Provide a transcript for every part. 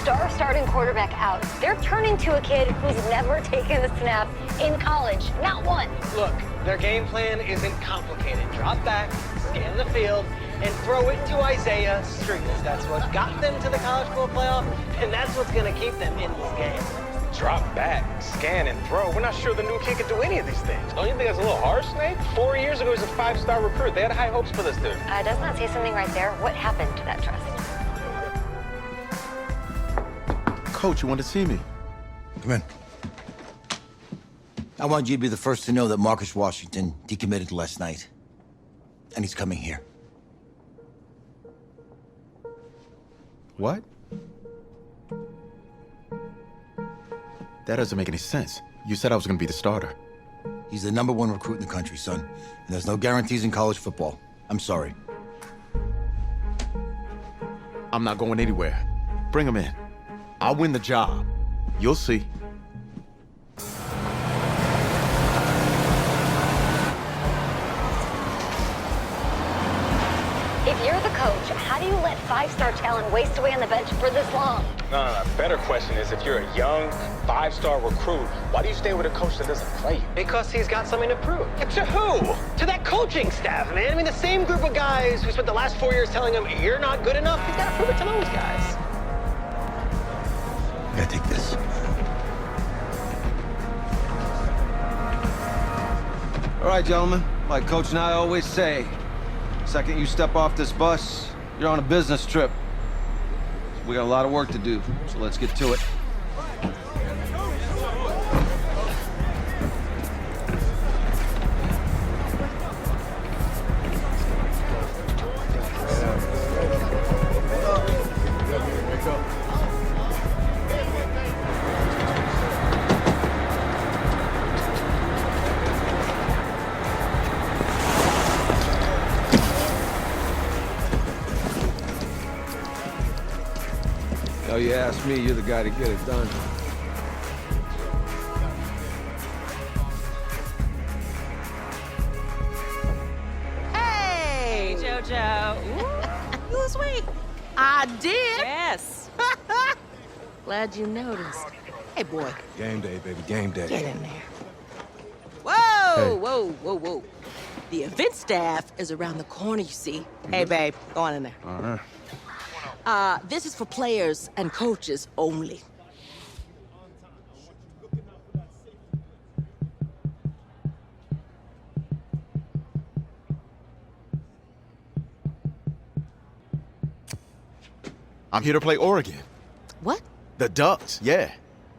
star starting quarterback out, they're turning to a kid who's never taken a snap in college. Not one. Look, their game plan isn't complicated. Drop back, scan the field, and throw it to Isaiah Streets. That's what got them to the college football playoff, and that's what's going to keep them in this game. Drop back, scan, and throw. We're not sure the new kid can do any of these things. Don't you think that's a little harsh, Nate? 4 years ago, he was a 5-star recruit. They had high hopes for this dude. Does not say something right there. What happened to that trust? Coach, you want to see me? Come in. I want you to be the first to know that Marcus Washington decommitted last night. And he's coming here. What? That doesn't make any sense. You said I was going to be the starter. He's the #1 recruit in the country, son. And there's no guarantees in college football. I'm sorry. I'm not going anywhere. Bring him in. I'll win the job. You'll see. If you're the coach, how do you let 5-star talent waste away on the bench for this long? No. Better question is, if you're a young 5-star recruit, why do you stay with a coach that doesn't play you? Because he's got something to prove. To who? To that coaching staff, man. I mean, the same group of guys who spent the last 4 years telling him, you're not good enough. He's got to prove it to those guys. Yeah, take this. All right, gentlemen. Like Coach and I always say, second you step off this bus, you're on a business trip. We got a lot of work to do, so let's get to it. Oh, you ask me, you're the guy to get it done. Hey, JoJo. Ooh, you lose weight. I did. Yes. Glad you noticed. Hey, boy. Game day, baby, game day. Get in there. Whoa, whoa. The event staff is around the corner, you see. Hey, babe, go on in there. All right. This is for players and coaches only. I'm here to play Oregon. What? The Ducks, yeah.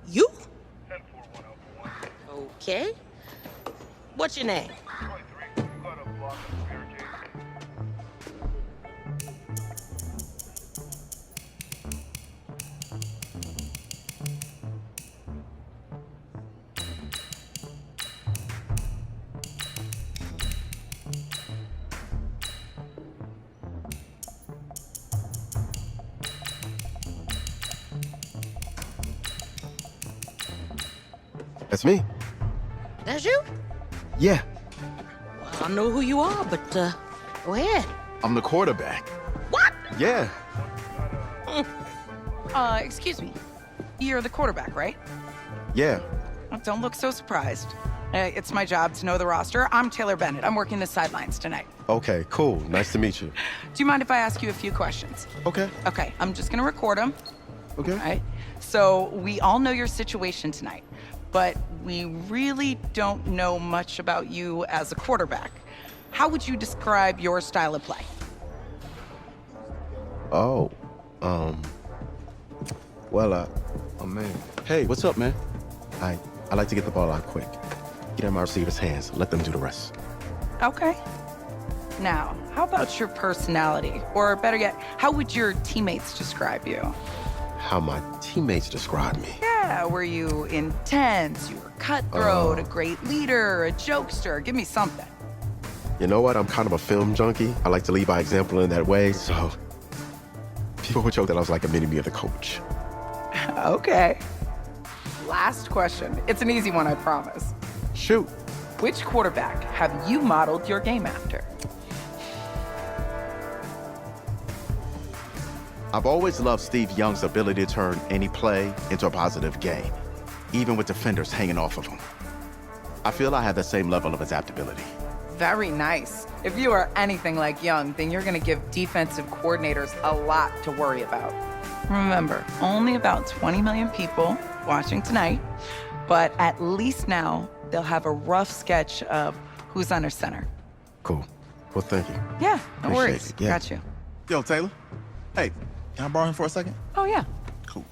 You? Okay. What's your name? That's me. That's you? Yeah, Well, I don't know who you are, but go ahead. I'm the quarterback. What? Yeah. Excuse me. You're the quarterback, right? Yeah. Don't look so surprised. It's my job to know the roster. I'm Taylor Bennett. I'm working the sidelines tonight. Okay, cool. Nice to meet you. Do you mind if I ask you a few questions? Okay. Okay, I'm just gonna record them. Okay. All right? So we all know your situation tonight, but we really don't know much about you as a quarterback. How would you describe your style of play? Oh, well, Oh, man. hey, what's up, man? I like to get the ball out quick. Get in my receiver's hands. Let them do the rest. Okay. Now, how about your personality? Or better yet, how would your teammates describe you? How my teammates describe me. Yeah, were you intense? You were cutthroat, a great leader, a jokester? Give me something. You know what? I'm kind of a film junkie. I like to lead by example in that way, so people would joke that I was like a mini-me of the coach. Okay. Last question. It's an easy one, I promise. Shoot. Which quarterback have you modeled your game after? I've always loved Steve Young's ability to turn any play into a positive game, even with defenders hanging off of him. I feel I have the same level of adaptability. Very nice. If you are anything like Young, then you're going to give defensive coordinators a lot to worry about. Remember, only about 20 million people watching tonight, but at least now they'll have a rough sketch of who's under center. Cool. Well, thank you. Yeah, no Appreciate worries. it, yeah. Got you. Yo, Taylor. Hey, can I borrow him for a second? Oh, yeah. Cool.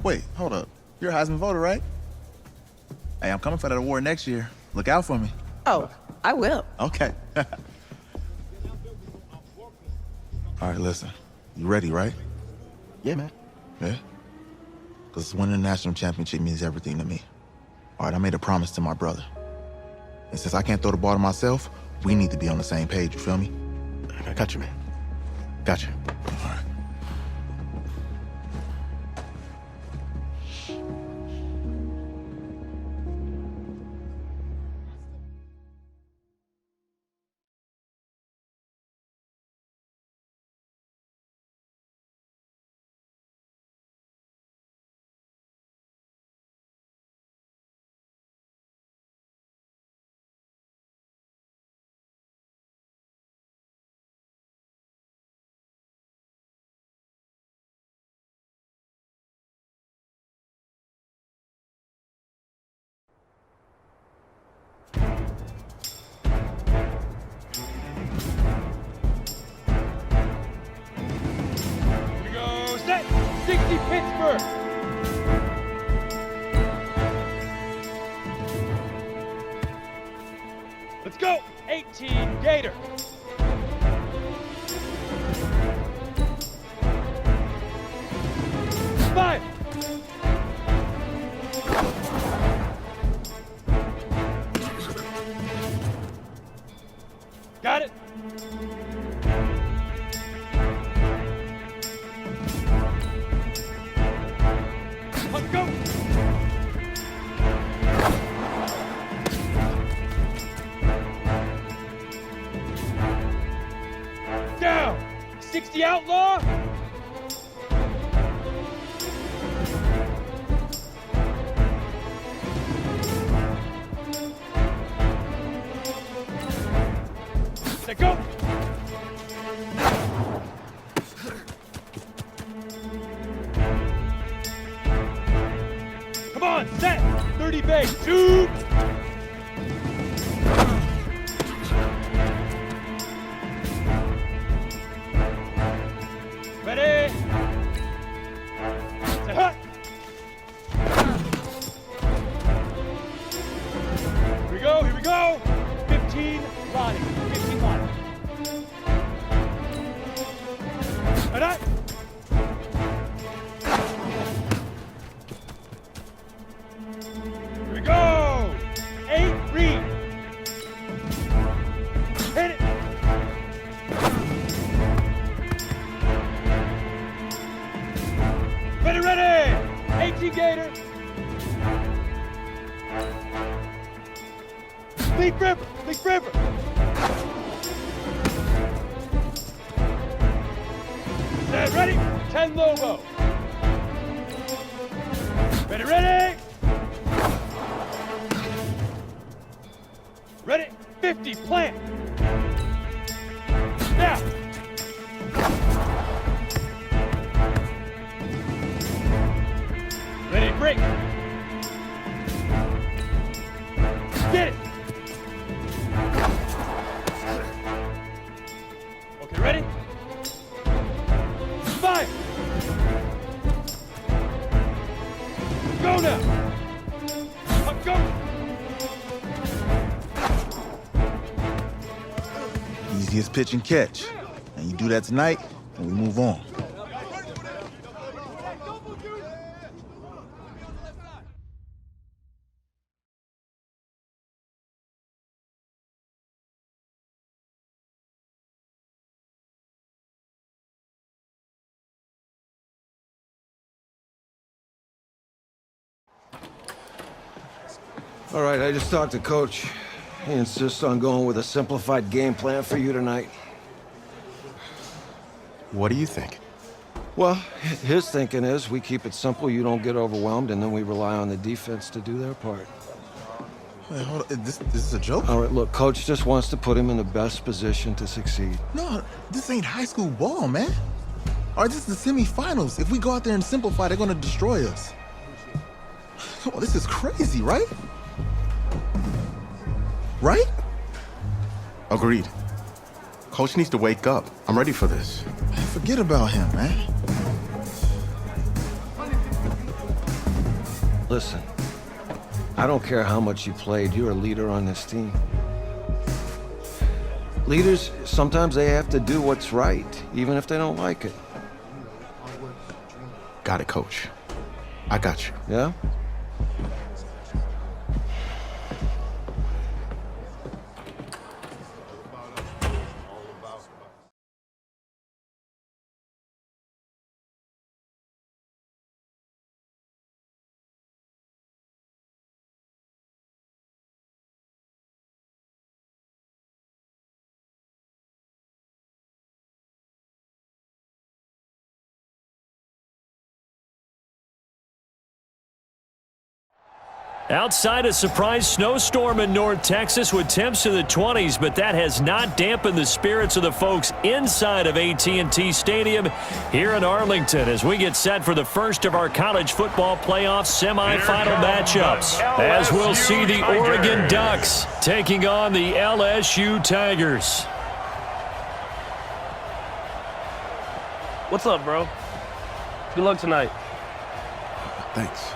Wait, hold up. You're a Heisman voter, right? Hey, I'm coming for that award next year. Look out for me. Oh, I will. Okay. All right, listen. You ready, right? Yeah, man. Yeah? Because winning the national championship means everything to me. All right, I made a promise to my brother. And since I can't throw the ball to myself, we need to be on the same page, you feel me? I got you, man. Got you. All right. Pittsburgh. Let's go. 18 Gator. Five. Got it. Let's go. Down. 60 outlaw. Let go. Come on, set. 30 base. Shoot. Ready. Set hut. Here we go, here we go. 15 Lonnie. 15 Lonnie. Head up. Here we go. 8 read. Hit it. Ready, ready. 18 Gator. Leaf River. Leaf River. Set, ready. 10 Lobo. Ready, ready. Ready. 50 plant. Now. Ready, break. Get it. Okay, ready? 5. Go now. Up, go. Easiest pitch and catch. And you do that tonight, and we move on. All right, I just talked to Coach. He insists on going with a simplified game plan for you tonight. What do you think? Well, his thinking is we keep it simple, you don't get overwhelmed, and then we rely on the defense to do their part. Wait, hold on. This is a joke? All right, look, Coach just wants to put him in the best position to succeed. No, this ain't high school ball, man. All right, this is the semifinals. If we go out there and simplify, they're gonna destroy us. Oh, this is crazy, right? Right? Agreed. Coach needs to wake up. I'm ready for this. Man, forget about him, man. Listen, I don't care how much you played, you're a leader on this team. Leaders, sometimes they have to do what's right, even if they don't like it. Got it, Coach. I got you. Yeah? Outside, a surprise snowstorm in North Texas with temps in the 20s, but that has not dampened the spirits of the folks inside of AT&T Stadium here in Arlington as we get set for the first of our college football playoff semifinal matchups. As we'll see the Oregon Ducks taking on the LSU Tigers. What's up, bro? Good luck tonight. Thanks.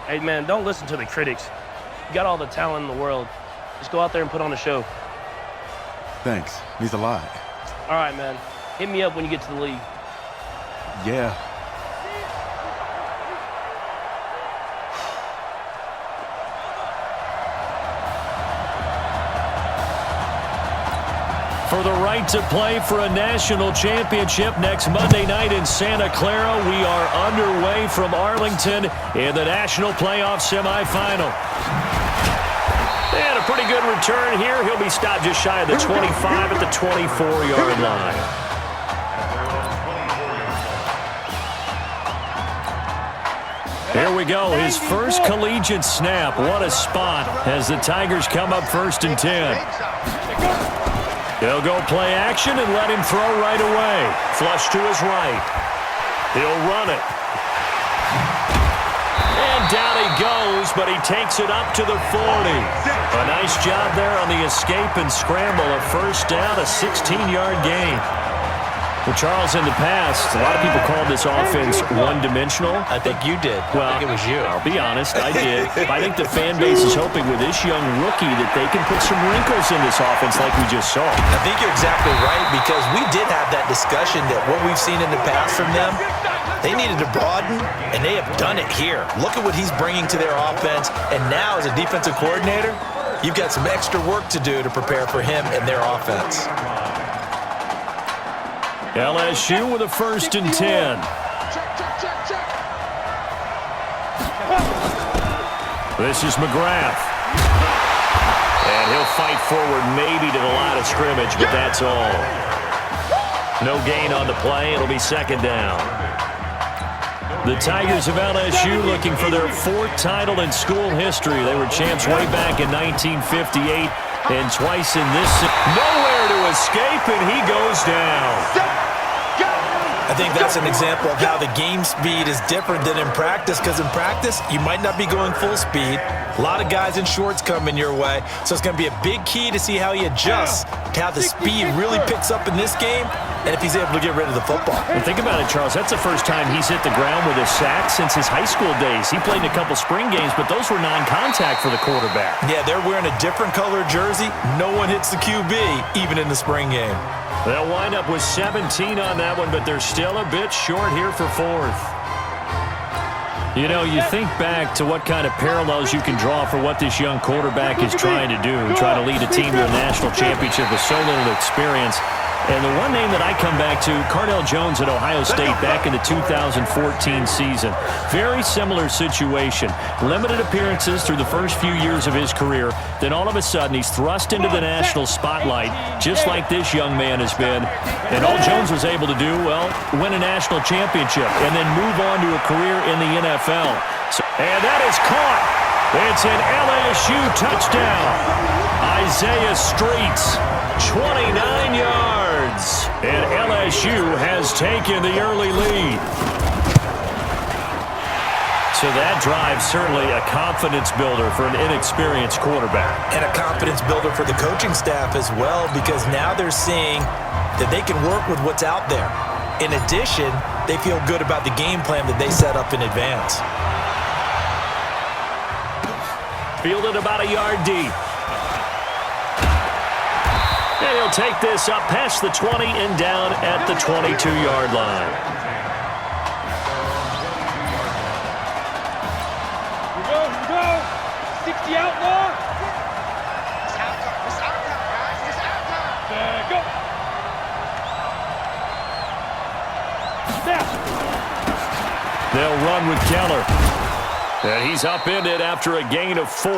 Hey, man, don't listen to the critics. You got all the talent in the world. Just go out there and put on a show. Thanks. Means a lot. All right, man. Hit me up when you get to the league. Yeah. For the right to play for a national championship next Monday night in Santa Clara, we are underway from Arlington in the national playoff semifinal. And a pretty good return here. He'll be stopped just shy of the 25 at the 24-yard line. Here we go, his first collegiate snap. What a spot as the Tigers come up 1st and 10. He'll go play action and let him throw right away. Flush to his right. He'll run it. And down he goes, but he takes it up to the 40. A nice job there on the escape and scramble. A first down, a 16-yard gain. Well, Charles, in the past, a lot of people called this offense one-dimensional. I think you did. Well, I think it was you. I'll be honest, I did. I think the fan base is hoping with this young rookie that they can put some wrinkles in this offense like we just saw. I think you're exactly right because we did have that discussion that what we've seen in the past from them, they needed to broaden, and they have done it here. Look at what he's bringing to their offense, and now as a defensive coordinator, you've got some extra work to do to prepare for him and their offense. LSU with a 1st and 10. This is McGrath. And he'll fight forward maybe to the line of scrimmage, but that's all. No gain on the play. It'll be 2nd down. The Tigers of LSU looking for their 4th title in school history. They were champs way back in 1958 and twice in this. Nowhere to escape, and he goes down. I think that's an example of how the game speed is different than in practice, because in practice, you might not be going full speed. A lot of guys in shorts coming your way, so it's going to be a big key to see how he adjusts to how the speed really picks up in this game and if he's able to get rid of the football. And think about it, Charles. That's the first time he's hit the ground with a sack since his high school days. He played in a couple spring games, but those were non-contact for the quarterback. Yeah, they're wearing a different color jersey. No one hits the QB, even in the spring game. They'll wind up with 17 on that one, but they're still a bit short here for 4th. You know, you think back to what kind of parallels you can draw for what this young quarterback is trying to do, trying to lead a team to a national championship with so little experience. And the one name that I come back to, Cardell Jones at Ohio State back in the 2014 season. Very similar situation. Limited appearances through the first few years of his career. Then all of a sudden, he's thrust into the national spotlight, just like this young man has been. And all Jones was able to do, well, win a national championship and then move on to a career in the NFL. And that is caught. It's an LSU touchdown. Isaiah Streets, 29 yards. And LSU has taken the early lead. So that drive certainly a confidence builder for an inexperienced quarterback. And a confidence builder for the coaching staff as well, because now they're seeing that they can work with what's out there. In addition, they feel good about the game plan that they set up in advance. Fielded about a yard deep. And he'll take this up past the 20 and down at the 22-yard line. Here we go. 60 outlaw. Go. Snap. They'll run with Keller. And he's upended after a gain of 4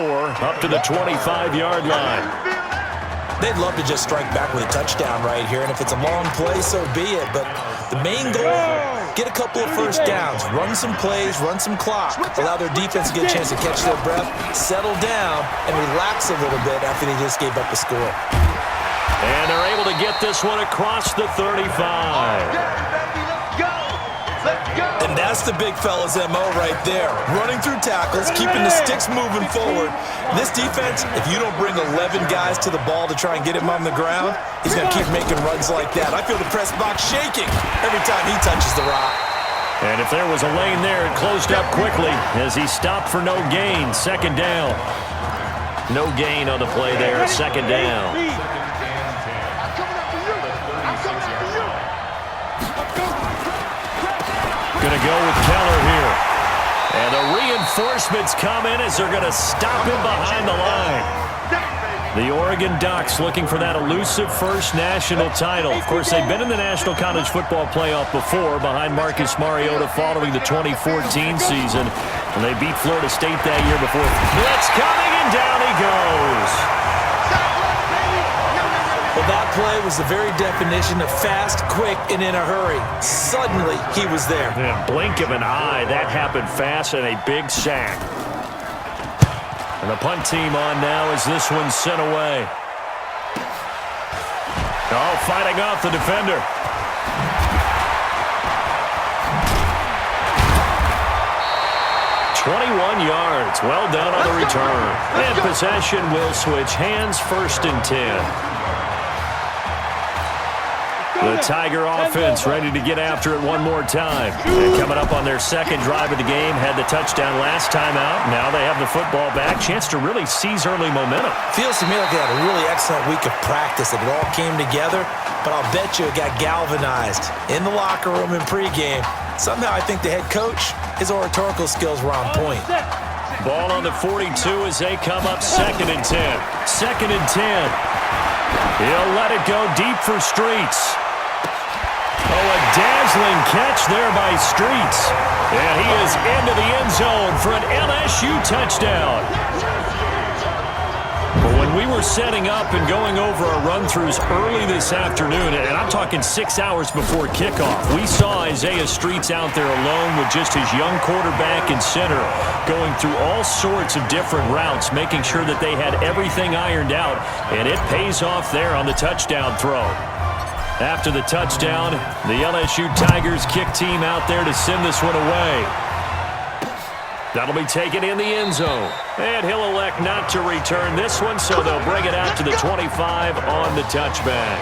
up to the 25-yard line. They'd love to just strike back with a touchdown right here, and if it's a long play, so be it. But the main goal, get a couple of first downs, run some plays, run some clock, allow their defense to get a chance to catch their breath, settle down, and relax a little bit after they just gave up a score. And they're able to get this one across the 35. And that's the big fella's MO right there. Running through tackles, keeping the sticks moving forward. This defense, if you don't bring 11 guys to the ball to try and get him on the ground, he's going to keep making runs like that. I feel the press box shaking every time he touches the rock. And if there was a lane there, it closed up quickly as he stopped for no gain. Second down. No gain on the play there. Second down. Going to go with Keller here. And the reinforcements come in as they're going to stop him behind the line. The Oregon Ducks looking for that elusive first national title. Of course, they've been in the National College Football Playoff before behind Marcus Mariota following the 2014 season. And they beat Florida State that year before. Blitz coming, and down he goes. Well, that play was the very definition of fast, quick, and in a hurry. Suddenly, he was there. In a blink of an eye, that happened fast and a big sack. And the punt team on now as this one's sent away. Oh, fighting off the defender. "21 yards. Well done on the return. And possession will switch hands, 1st and 10. The Tiger offense ready to get after it one more time. And coming up on their second drive of the game, had the touchdown last time out. Now they have the football back. Chance to really seize early momentum. Feels to me like they had a really excellent week of practice. It all came together, but I'll bet you it got galvanized in the locker room in pregame. Somehow I think the head coach, his oratorical skills were on point. Ball on the 42 as they come up 2nd and 10. 2nd and 10. He'll let it go deep for Streets. Oh, a dazzling catch there by Streets. And he is into the end zone for an LSU touchdown. But when we were setting up and going over our run-throughs early this afternoon, and I'm talking 6 hours before kickoff, we saw Isaiah Streets out there alone with just his young quarterback and center going through all sorts of different routes, making sure that they had everything ironed out, and it pays off there on the touchdown throw. After the touchdown, the LSU Tigers kick team out there to send this one away. That'll be taken in the end zone. And he'll elect not to return this one, so they'll bring it out to the 25 on the touchback.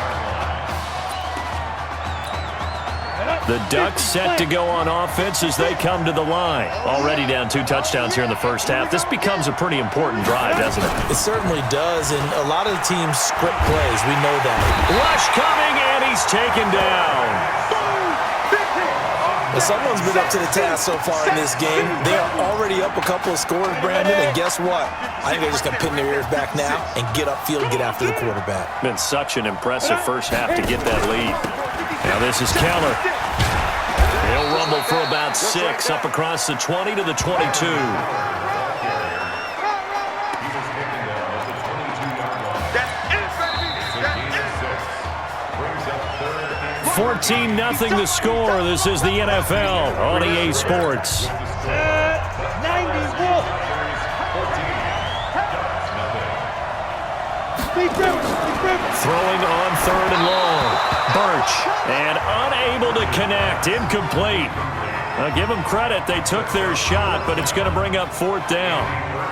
The Ducks set to go on offense as they come to the line. Already down 2 touchdowns here in the first half. This becomes a pretty important drive, doesn't it? It certainly does, and a lot of the teams script plays. We know that. Rush coming, and he's taken down. Well, someone's been up to the task so far in this game. They are already up a couple of scores, Brandon, and guess what? I think they're just going to pin their ears back now and get upfield and get after the quarterback. Been such an impressive first half to get that lead. Now this is Keller. He'll rumble for about 6, up across the 20 to the 22. 14-0 the score. This is the NFL on EA Sports. 90 Throwing on 3rd and long. Birch, and unable to connect. Incomplete. Now give them credit. They took their shot, but it's going to bring up 4th down.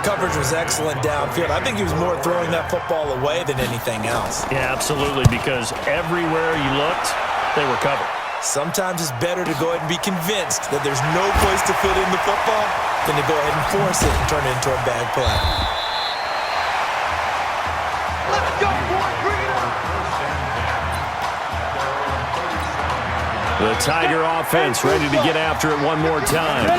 Coverage was excellent downfield. I think he was more throwing that football away than anything else. Yeah, absolutely, because everywhere you looked, they were covered. Sometimes it's better to go ahead and be convinced that there's no place to fit in the football than to go ahead and force it and turn it into a bad play. Let's go, boy. Bring it up. The Tiger offense ready to get after it one more time.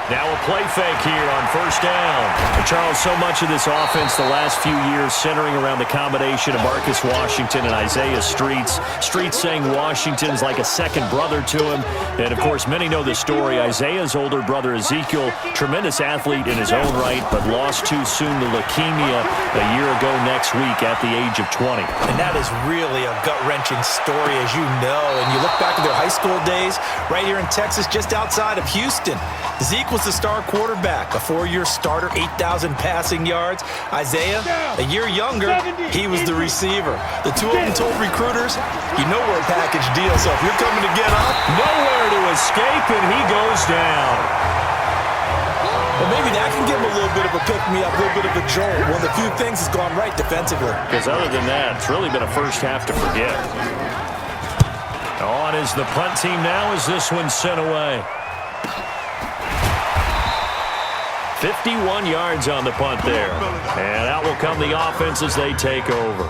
Now a play fake here on 1st down. And Charles, so much of this offense the last few years centering around the combination of Marcus Washington and Isaiah Streets. Streets saying Washington's like a second brother to him. And, of course, many know the story. Isaiah's older brother, Ezekiel, tremendous athlete in his own right, but lost too soon to leukemia a year ago next week at the age of 20. And that is really a gut-wrenching story, as you know. And you look back at their high school days right here in Texas, just outside of Houston. Zeke was the star quarterback, a 4-year starter, 8,000 passing yards. Isaiah, a year younger, he was the receiver. The two of them told recruiters, you know we're a package deal, so if you're coming to get up, nowhere to escape, and he goes down. Well, maybe that can give him a little bit of a pick-me-up, a little bit of a jolt. One of the few things that's gone right defensively. Because other than that, it's really been a first half to forget. On is the punt team now as this one's sent away. 51 yards on the punt there. And out will come the offense as they take over.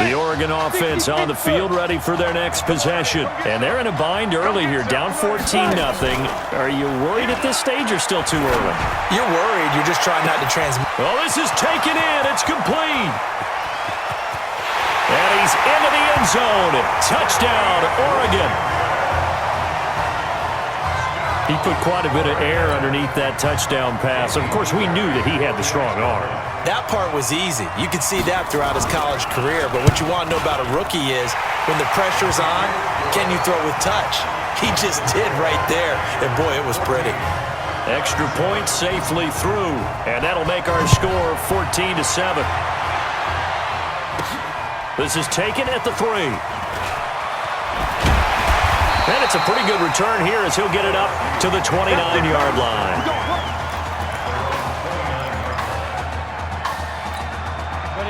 The Oregon offense on the field ready for their next possession. And they're in a bind early here, down 14-0. Are you worried at this stage or still too early? You're worried. You're just trying not to transmit. Well, this is taken in. It's complete. And he's into the end zone. Touchdown, Oregon. He put quite a bit of air underneath that touchdown pass. Of course, we knew that he had the strong arm. That part was easy. You could see that throughout his college career. But what you want to know about a rookie is when the pressure's on, can you throw with touch? He just did right there. And, boy, it was pretty. Extra point safely through. And that'll make our score 14-7. This is taken at the 3. And it's a pretty good return here as he'll get it up to the 29-yard line.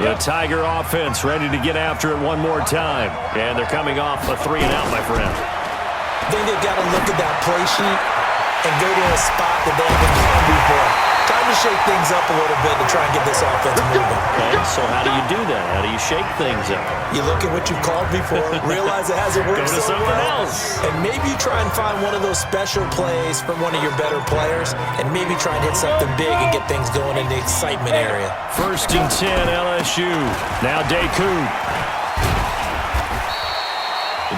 The Tiger offense ready to get after it one more time. And thee coming off a 3-and-out, my friend. I think they've got to look at that play sheet and go to a spot that they haven't gone before. Time to shake things up a little bit to try and get this offense moving. Okay, so how do you do that? How do you shake things up? You look at what you've called before, realize it hasn't worked Go to so something well, else. and maybe try and find one of those special plays from one of your better players, and maybe try and hit something big and get things going in the excitement area. 1st and 10, LSU. Now Deku.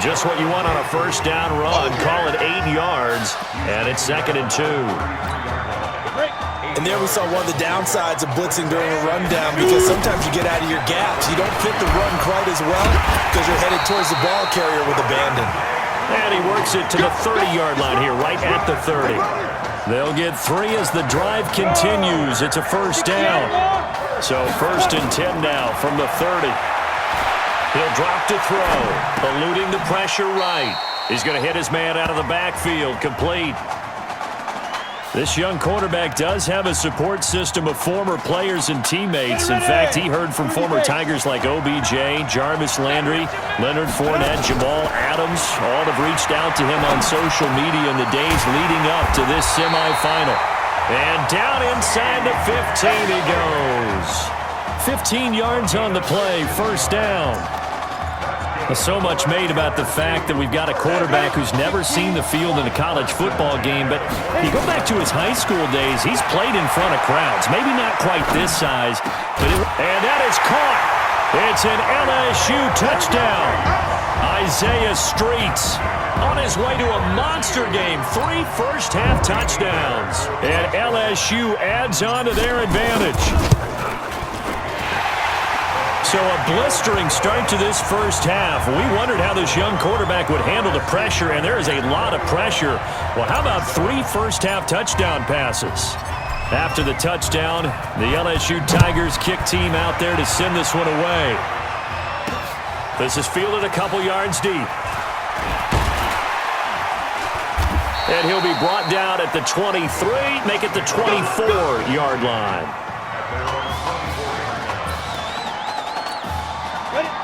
Just what you want on a 1st down run. Call it 8 yards, and it's 2nd and 2. And there we saw one of the downsides of blitzing during a rundown, because sometimes you get out of your gaps. You don't fit the run quite as well because you're headed towards the ball carrier with abandon. And he works it to the 30-yard line here, right at the 30. They'll get 3 as the drive continues. It's a 1st down. So 1st and 10 now from the 30. He'll drop to throw, eluding the pressure right. He's going to hit his man out of the backfield, complete. This young quarterback does have a support system of former players and teammates. In fact, he heard from former Tigers like OBJ, Jarvis Landry, Leonard Fournette, Jamal Adams. All have reached out to him on social media in the days leading up to this semifinal. And down inside the 15 he goes. 15 yards on the play, 1st down. So much made about the fact that we've got a quarterback who's never seen the field in a college football game, but you go back to his high school days, he's played in front of crowds. Maybe not quite this size, but and that is caught. It's an LSU touchdown. Isaiah Streets on his way to a monster game. 3 first-half touchdowns. And LSU adds on to their advantage. So a blistering start to this first half. We wondered how this young quarterback would handle the pressure, and there is a lot of pressure. Well, how about 3 first-half touchdown passes? After the touchdown, the LSU Tigers kick team out there to send this one away. This is fielded a couple yards deep. And he'll be brought down at the 23, make it the 24-yard line.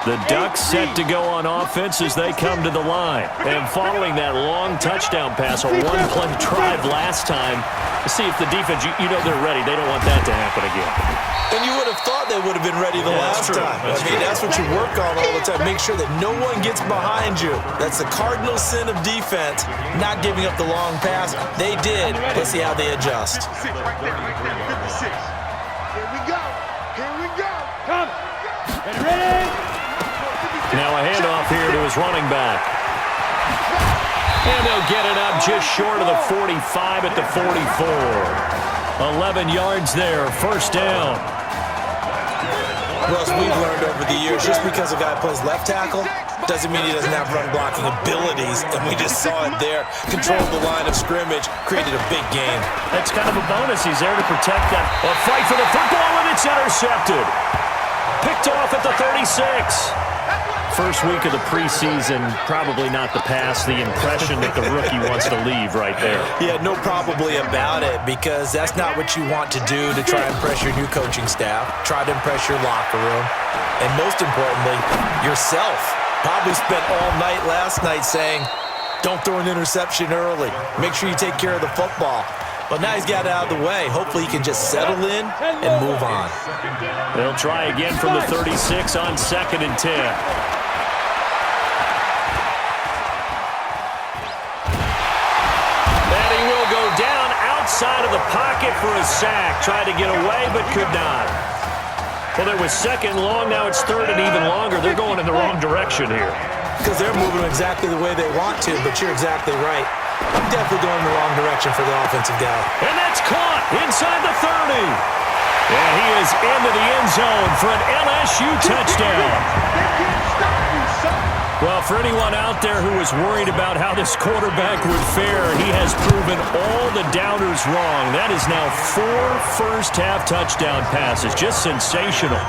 The Ducks set to go on offense as they come to the line. And following that long touchdown pass, a one-play drive last time, to see if the defense, you know they're ready. They don't want that to happen again. And you would have thought they would have been ready the last time. That's what you work on all the time. Make sure that no one gets behind you. That's the cardinal sin of defense, not giving up the long pass. They did. Let's see how they adjust. Here we go. Here we go. Come. Get ready. Now a handoff here to his running back. And they'll get it up just short of the 45 at the 44. 11 yards there, first down. Russ, we've learned over the years, just because a guy plays left tackle doesn't mean he doesn't have run blocking abilities, and we just saw it there. Controlled the line of scrimmage, created a big game. That's kind of a bonus. He's there to protect that. A fight for the football, and it's intercepted. Picked off at the 36. First week of the preseason, probably not the pass, the impression that the rookie wants to leave right there. Yeah, no probably about it, because that's not what you want to do to try and impress your new coaching staff, try to impress your locker room, and most importantly, yourself. Probably spent all night last night saying, don't throw an interception early. Make sure you take care of the football. But now he's got it out of the way. Hopefully he can just settle in and move on. They'll try again from the 36 on 2nd and 10. And he will go down outside of the pocket for a sack. Tried to get away, but could not. Well, there was 2nd long. Now it's 3rd and even longer. They're going in the wrong direction here. Because they're moving exactly the way they want to, but you're exactly right. I'm definitely going in the wrong direction for the offensive guy. And that's caught inside the 30. And he is into the end zone for an LSU touchdown. Well, for anyone out there who was worried about how this quarterback would fare, he has proven all the doubters wrong. That is now 4 first-half touchdown passes. Just sensational.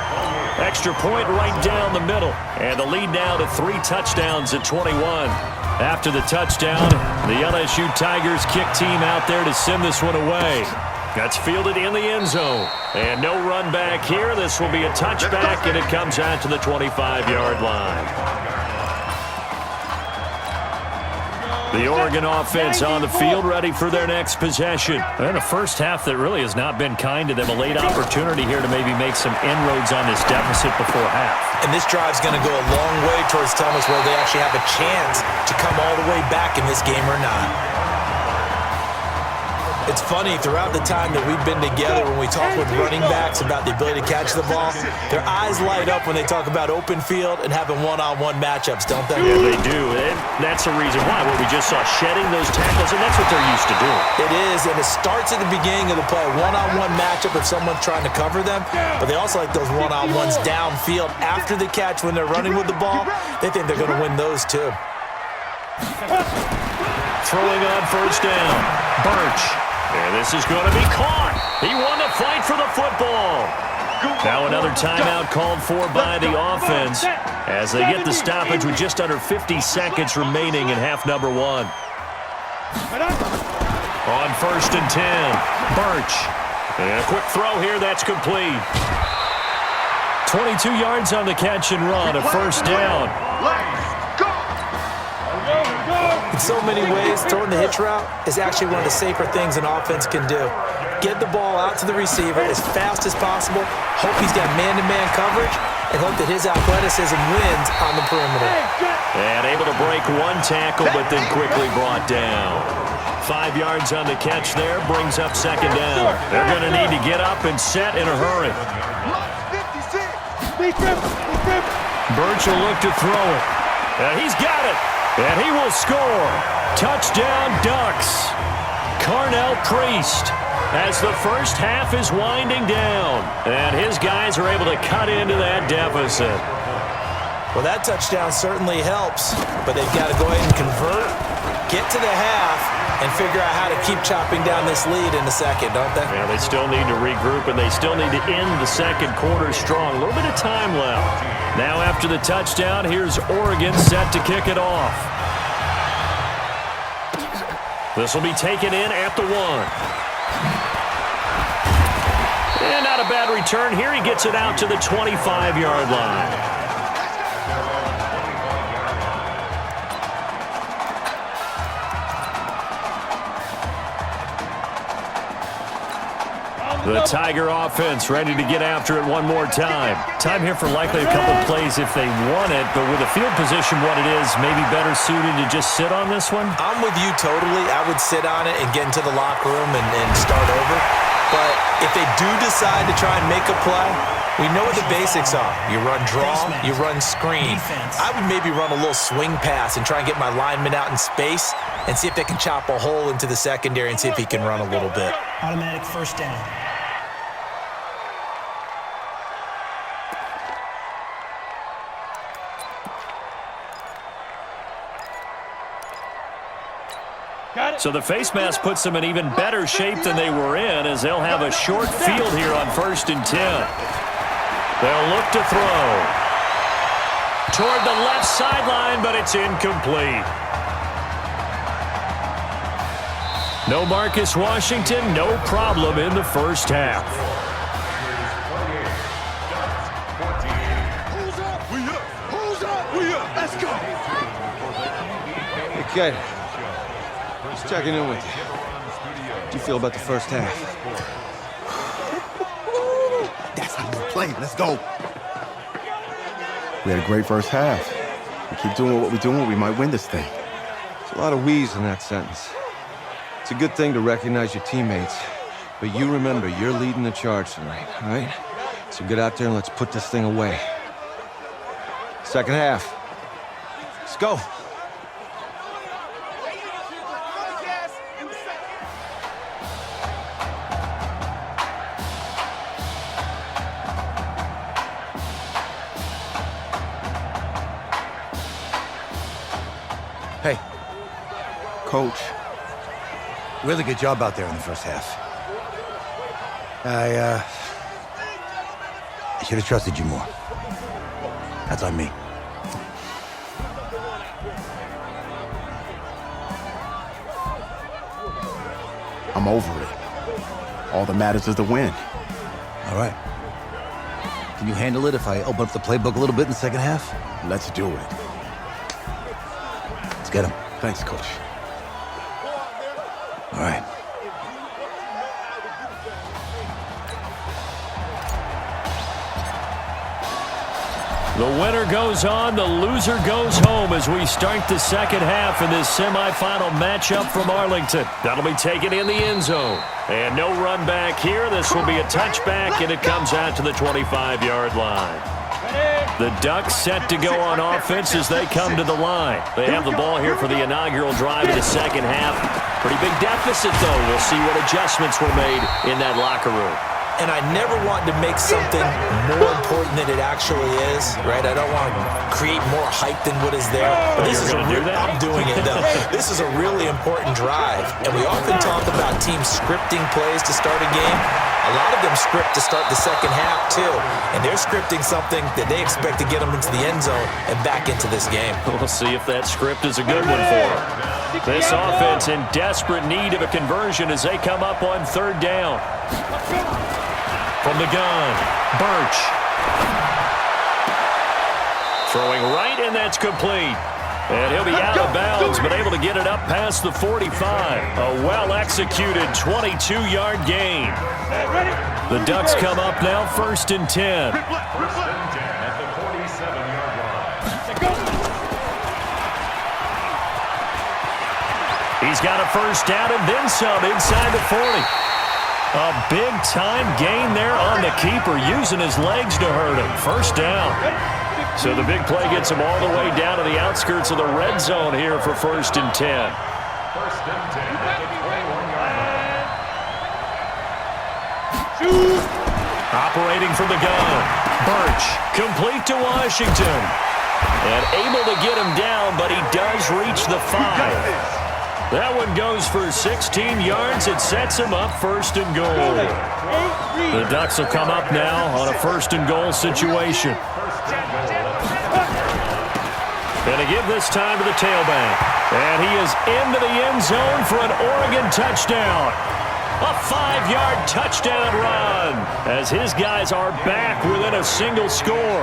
Extra point right down the middle. And the lead now to 3 touchdowns at 21. After the touchdown, the LSU Tigers kick team out there to send this one away. That's fielded in the end zone. And no run back here. This will be a touchback, and it comes out to the 25-yard line. The Oregon offense on the field, ready for their next possession. And a first half that really has not been kind to them. A late opportunity here to maybe make some inroads on this deficit before half. And this drive's going to go a long way towards telling us whether they actually have a chance to come all the way back in this game or not. It's funny, throughout the time that we've been together, when we talk with running backs about the ability to catch the ball, their eyes light up when they talk about open field and having one-on-one matchups, don't they? Yeah, they do. And that's the reason why. What we just saw, shedding those tackles, and that's what they're used to doing. It is, and it starts at the beginning of the play. One-on-one matchup if someone's trying to cover them, but they also like those one-on-ones downfield after the catch when they're running with the ball. They think they're going to win those, too. Throwing on first down, Birch. And this is going to be caught. He won the fight for the football. Now another timeout called for by the offense as they get the stoppage with just under 50 seconds remaining in half number 1. On 1st and 10, Birch. And a quick throw here, that's complete. 22 yards on the catch and run, a first down. In so many ways, throwing the hitch route is actually one of the safer things an offense can do. Get the ball out to the receiver as fast as possible, hope he's got man-to-man coverage, and hope that his athleticism wins on the perimeter. And able to break one tackle, but then quickly brought down. 5 yards on the catch there, brings up second down. They're going to need to get up and set in a hurry. Birch will look to throw it. And he's got it. And he will score. Touchdown, Ducks. Carnell Priest as the first half is winding down. And his guys are able to cut into that deficit. Well, that touchdown certainly helps, but they've got to go ahead and convert, get to the half, and figure out how to keep chopping down this lead in the second, don't they? Yeah, they still need to regroup, and they still need to end the second quarter strong. A little bit of time left. Now after the touchdown, here's Oregon set to kick it off. This will be taken in at the 1. And not a bad return here. He gets it out to the 25-yard line. The Tiger offense ready to get after it one more time. Time here for likely a couple plays if they want it, but with the field position what it is, maybe better suited to just sit on this one? I'm with you totally. I would sit on it and get into the locker room and start over. But if they do decide to try and make a play, we know what the basics are. You run draw, you run screen. I would maybe run a little swing pass and try and get my lineman out in space and see if they can chop a hole into the secondary and see if he can run a little bit. Automatic first down. So the face mask puts them in even better shape than they were in as they'll have a short field here on 1st and 10. They'll look to throw. Toward the left sideline, but it's incomplete. No Marcus Washington, no problem in the first half. Let's go. Hey, kid. Just checking in with you. How do you feel about the first half? That's how you play. Let's go. We had a great first half. We keep doing what we're doing, we might win this thing. There's a lot of we's in that sentence. It's a good thing to recognize your teammates, but you remember you're leading the charge tonight, all right? So get out there and let's put this thing away. Second half. Let's go. Hey. Coach. Really good job out there in the first half. I should have trusted you more. That's on me. I'm over it. All that matters is the win. All right. Can you handle it if I open up the playbook a little bit in the second half? Let's do it. Let's get him. Thanks, Coach. All right. The winner goes on, the loser goes home as we start the second half in this semifinal matchup from Arlington. That'll be taken in the end zone. And no run back here. This will be a touchback, and it comes out to the 25-yard line. The Ducks set to go on offense as they come to the line. They have the ball here for the inaugural drive of the second half. Pretty big deficit, though. We'll see what adjustments were made in that locker room. And I never want to make something more important than it actually is, right? I don't want to create more hype than what is there. But this is I'm doing it, though. This is a really important drive. And we often talk about teams scripting plays to start a game. A lot of them script to start the second half, too. And they're scripting something that they expect to get them into the end zone and back into this game. We'll see if that script is a good one for them. This offense in desperate need of a conversion as they come up on third down. From the gun, Birch. Throwing right, and that's complete. And he'll be out of bounds, but able to get it up past the 45. A well-executed 22-yard gain. The Ducks come up now 1st and 10. He's got a first down and then some inside the 40. A big-time gain there on the keeper, using his legs to hurt him. First down. So the big play gets him all the way down to the outskirts of the red zone here for 1st and 10. Operating from the gun. Birch, complete to Washington. And able to get him down, but he does reach the 5. That one goes for 16 yards. It sets him up 1st and goal. The Ducks will come up now on a 1st and goal situation. And to give this time to the tailback. And he is into the end zone for an Oregon touchdown. A 5-yard touchdown run as his guys are back within a single score.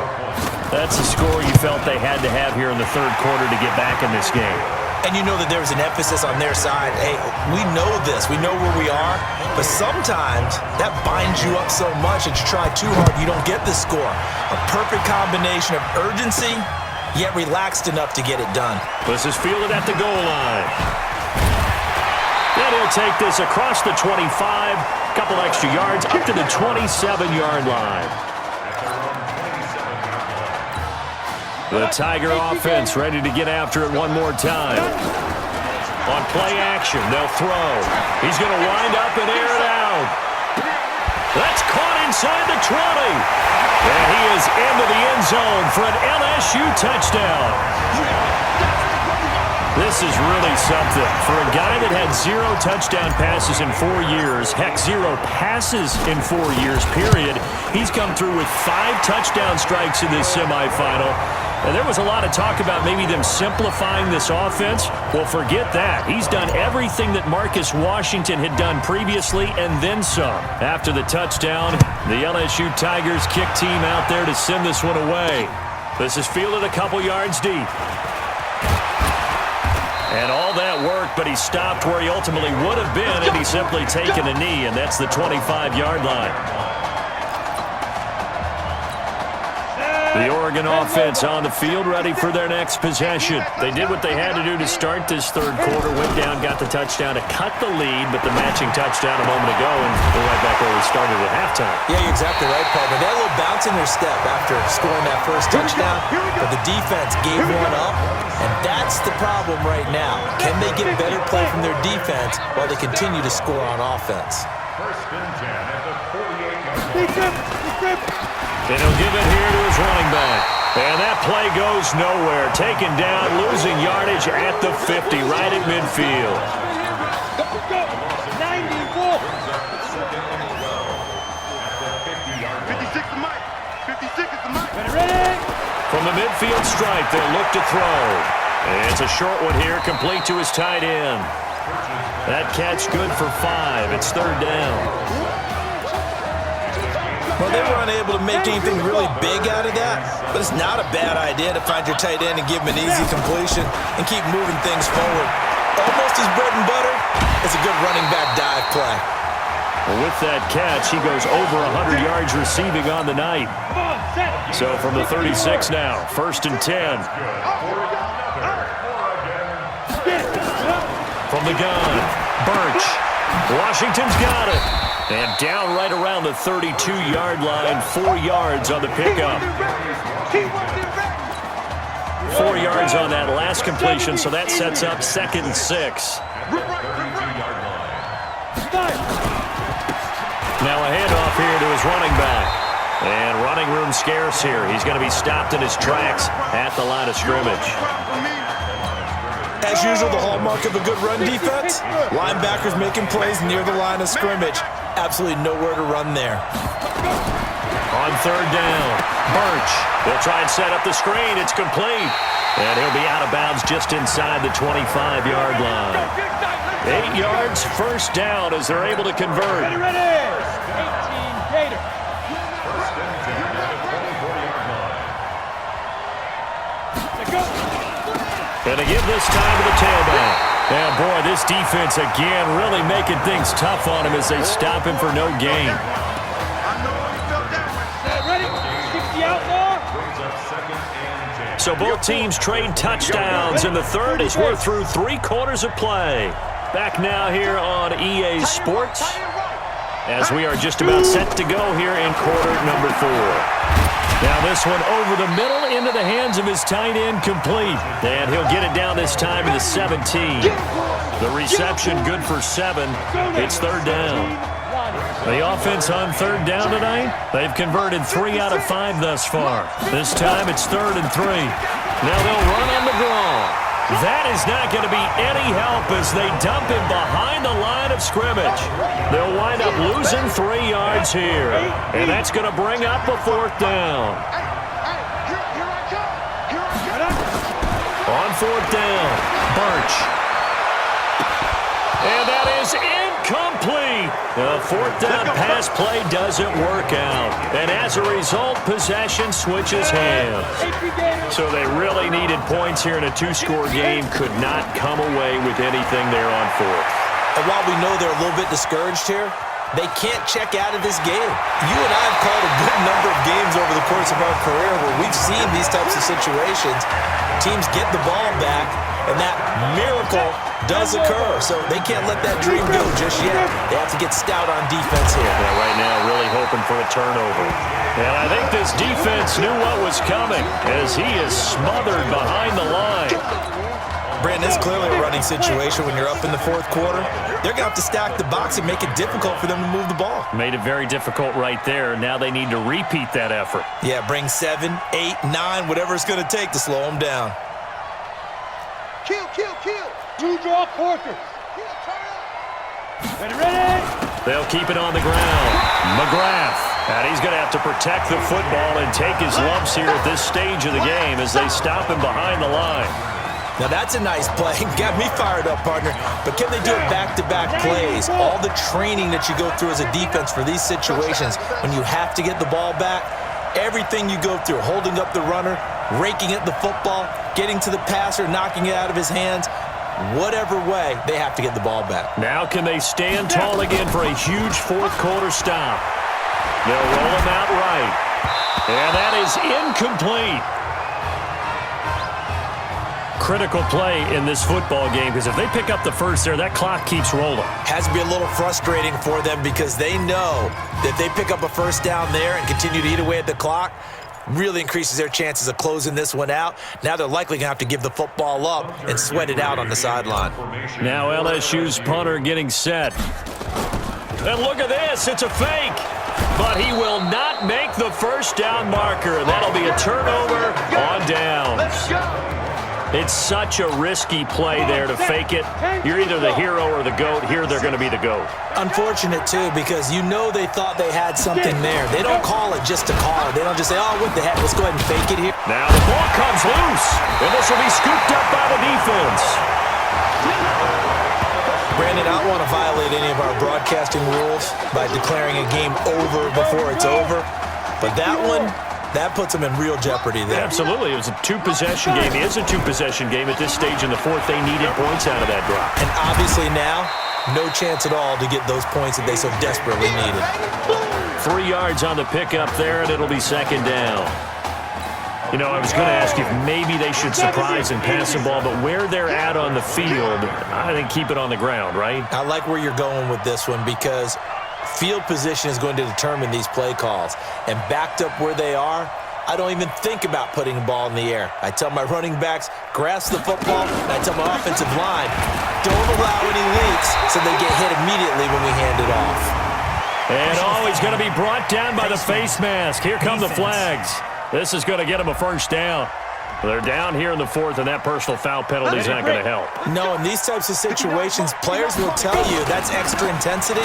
That's a score you felt they had to have here in the 3rd quarter to get back in this game. And you know that there was an emphasis on their side. Hey, we know this. We know where we are. But sometimes that binds you up so much that you try too hard, you don't get the score. A perfect combination of urgency, yet relaxed enough to get it done. This is fielded at the goal line. And he'll take this across the 25, couple extra yards, up to the 27-yard line. The Tiger offense ready to get after it one more time. On play action, they'll throw. He's going to wind up and air it out. That's caught inside the 20. And he is into the end zone for an LSU touchdown. This is really something. For a guy that had 0 touchdown passes in 4 years, heck, 0 passes in 4 years, period, he's come through with 5 touchdown strikes in this semifinal. And there was a lot of talk about maybe them simplifying this offense. Well, forget that. He's done everything that Marcus Washington had done previously and then some. After the touchdown, the LSU Tigers kick team out there to send this one away. This is fielded a couple yards deep. And all that worked, but he stopped where he ultimately would have been had he simply taken a knee, and that's the 25-yard line. The Oregon offense on the field ready for their next possession. They did what they had to do to start this 3rd quarter, went down, got the touchdown to cut the lead, but the matching touchdown a moment ago, and they're right back where we started at halftime. Yeah, you're exactly right, partner. They had a little bounce in their step after scoring that first touchdown, but the defense gave one up, and that's the problem right now. Can they get better play from their defense while they continue to score on offense? 1st and 10 at the 48. And he'll give it here to his running back. And that play goes nowhere. Taken down, losing yardage at the 50, right at midfield. Go, 94. 56 to Mike. 56 is the Mike. Ready? From the midfield stripe, they'll look to throw. And it's a short one here, complete to his tight end. That catch good for 5. It's 3rd down. Well, they were unable to make anything really big out of that, but it's not a bad idea to find your tight end and give him an easy completion and keep moving things forward. Almost his bread and butter is a good running back dive play. Well, with that catch, he goes over 100 yards receiving on the night. So from the 36 now, 1st and 10. From the gun, Birch. Washington's got it. And down right around the 32-yard line, 4 yards on the pickup. 4 yards on that last completion, so that sets up 2nd and 6. Now a handoff here to his running back. And running room scarce here. He's going to be stopped in his tracks at the line of scrimmage. As usual, the hallmark of a good run defense, linebackers making plays near the line of scrimmage. Absolutely nowhere to run there. On 3rd down, Birch will try and set up the screen. It's complete. And he'll be out of bounds just inside the 25-yard line. 8 yards, 1st down as they're able to convert. Ready. 18 Gator. And to give this time to the tailback. And boy, this defense again really making things tough on him as they stop him for no gain. Ready? 60 outlaw. So both teams trade touchdowns in the third as we're through 3 quarters of play. Back now here on EA Sports as we are just about set to go here in quarter number 4. Now this one over the middle into the hands of his tight end, complete. And he'll get it down this time to the 17. The reception good for 7. It's third down. The offense on third down tonight, they've converted 3 out of 5 thus far. This time it's 3rd and 3. Now they'll run on the draw. That is not going to be any help as they dump him behind the line of scrimmage. They'll wind up losing 3 yards here. And that's going to bring up a 4th down. On 4th down, Birch. And that is incomplete. The 4th down pass play doesn't work out. And as a result, possession switches hands. So they really needed points here in a 2-score game. Could not come away with anything there on 4th. And while we know they're a little bit discouraged here, they can't check out of this game. You and I have called a good number of games over the course of our career where we've seen these types of situations. Teams get the ball back, and that miracle does occur. So they can't let that dream go just yet. They have to get stout on defense here. Yeah, right now really hoping for a turnover. And I think this defense knew what was coming as he is smothered behind the line. Brandon, it's clearly a running situation when you're up in the 4th quarter. They're going to have to stack the box and make it difficult for them to move the ball. Made it very difficult right there. Now they need to repeat that effort. Yeah, bring 7, 8, 9, whatever it's going to take to slow them down. Kill. 2 draw quarters. Ready. They'll keep it on the ground. McGrath. And he's going to have to protect the football and take his lumps here at this stage of the game as they stop him behind the line. Now that's a nice play. Got me fired up, partner. But can they do it back-to-back plays? All the training that you go through as a defense for these situations, when you have to get the ball back, everything you go through, holding up the runner, raking at the football, getting to the passer, knocking it out of his hands, whatever way, they have to get the ball back. Now can they stand tall again for a huge 4th quarter stop? They'll roll him out right. And that is incomplete. Critical play in this football game because if they pick up the first there, that clock keeps rolling. Has to be a little frustrating for them because they know that they pick up a first down there and continue to eat away at the clock, really increases their chances of closing this one out. Now they're likely going to have to give the football up and sweat it out on the sideline. Now LSU's punter getting set. And look at this, it's a fake. But he will not make the first down marker. That'll be a turnover on downs. Let's go. It's such a risky play there to fake it. You're either the hero or the GOAT. Here they're going to be the GOAT. Unfortunate, too, because you know they thought they had something there. They don't call it just to call it. They don't just say, oh, what the heck, let's go ahead and fake it here. Now the ball comes loose, and this will be scooped up by the defense. Brandon, I don't want to violate any of our broadcasting rules by declaring a game over before it's over, but that one, that puts them in real jeopardy there. Absolutely. It was a 2-possession game. It is a 2-possession game at this stage in the 4th. They needed points out of that drop. And obviously now, no chance at all to get those points that they so desperately needed. 3 yards on the pickup there, and it'll be 2nd down. You know, I was going to ask if maybe they should surprise and pass the ball, but where they're at on the field, I think keep it on the ground, right? I like where you're going with this one because field position is going to determine these play calls. And backed up where they are, I don't even think about putting the ball in the air. I tell my running backs, grasp the football, and I tell my offensive line, don't allow any leaks so they get hit immediately when we hand it off. And always going to be brought down by the face mask. Here come the flags. This is going to get them a first down. They're down here in the 4th, and that personal foul penalty is not going to help. No, in these types of situations, players will tell you that's extra intensity.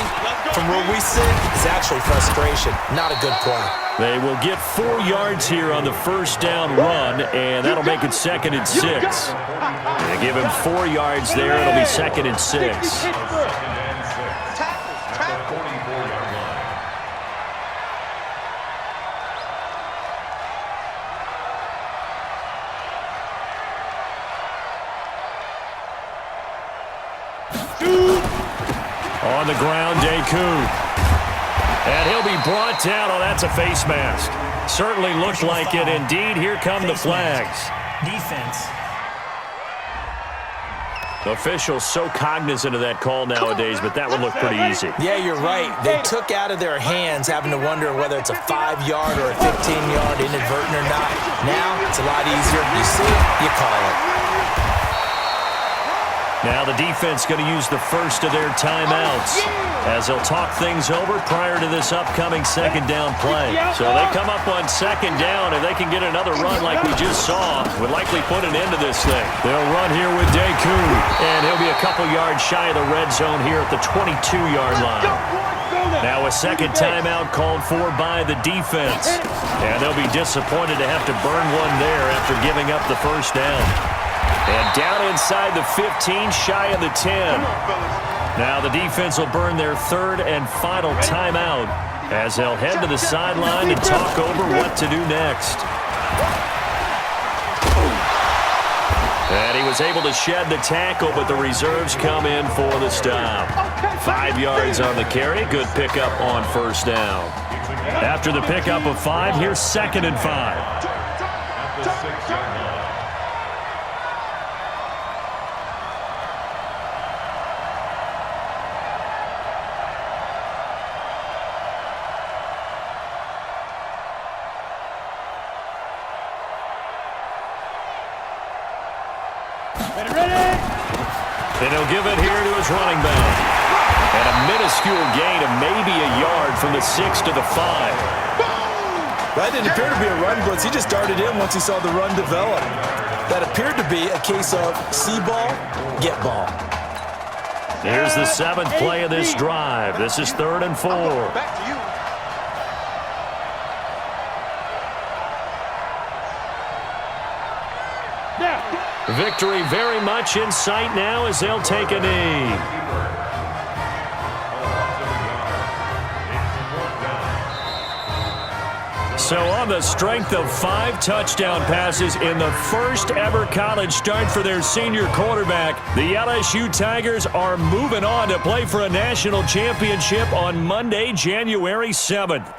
From where we sit, it's actually frustration. Not a good play. They will get 4 yards here on the first down run, and that'll make it 2nd and 6. They give him 4 yards there. It'll be 2nd and 6. On the ground, Deku. And he'll be brought down. Oh, that's a face mask. Certainly looked like it. Indeed, here come the flags. defense. Officials so cognizant of that call nowadays, but that one looked pretty easy. Yeah, you're right. They took out of thetheir hands having to wonder whether it's a 5-yard or a 15-yard inadvertent or not. Now, it's a lot easier. You see it, you call it. Now the defense going to use the first of their timeouts as they'll talk things over prior to this upcoming second down play. So they come up on second down, and they can get another run like we just saw. Would likely put an end to this thing. They'll run here with Deku, and he'll be a couple yards shy of the red zone here at the 22-yard line. Now a second timeout called for by the defense. And they'll be disappointed to have to burn one there after giving up the first down. And down inside the 15, shy of the 10. Now the defense will burn their third and final timeout as they'll head to the sideline and talk over what to do next. And he was able to shed the tackle, but the reserves come in for the stop. 5 yards on the carry. Good pickup on first down. After the pickup of 5, here's 2nd and 5. And he'll give it here to his running back. And a minuscule gain of maybe a yard from the 6 to the 5. That didn't appear to be a run blitz. He just darted in once he saw the run develop. That appeared to be a case of see ball, get ball. Here's the 7th play of this drive. This is 3rd and 4. Back to you. Victory very much in sight now as they'll take a knee. So on the strength of 5 touchdown passes in the first ever college start for their senior quarterback, the LSU Tigers are moving on to play for a national championship on Monday, January 7th.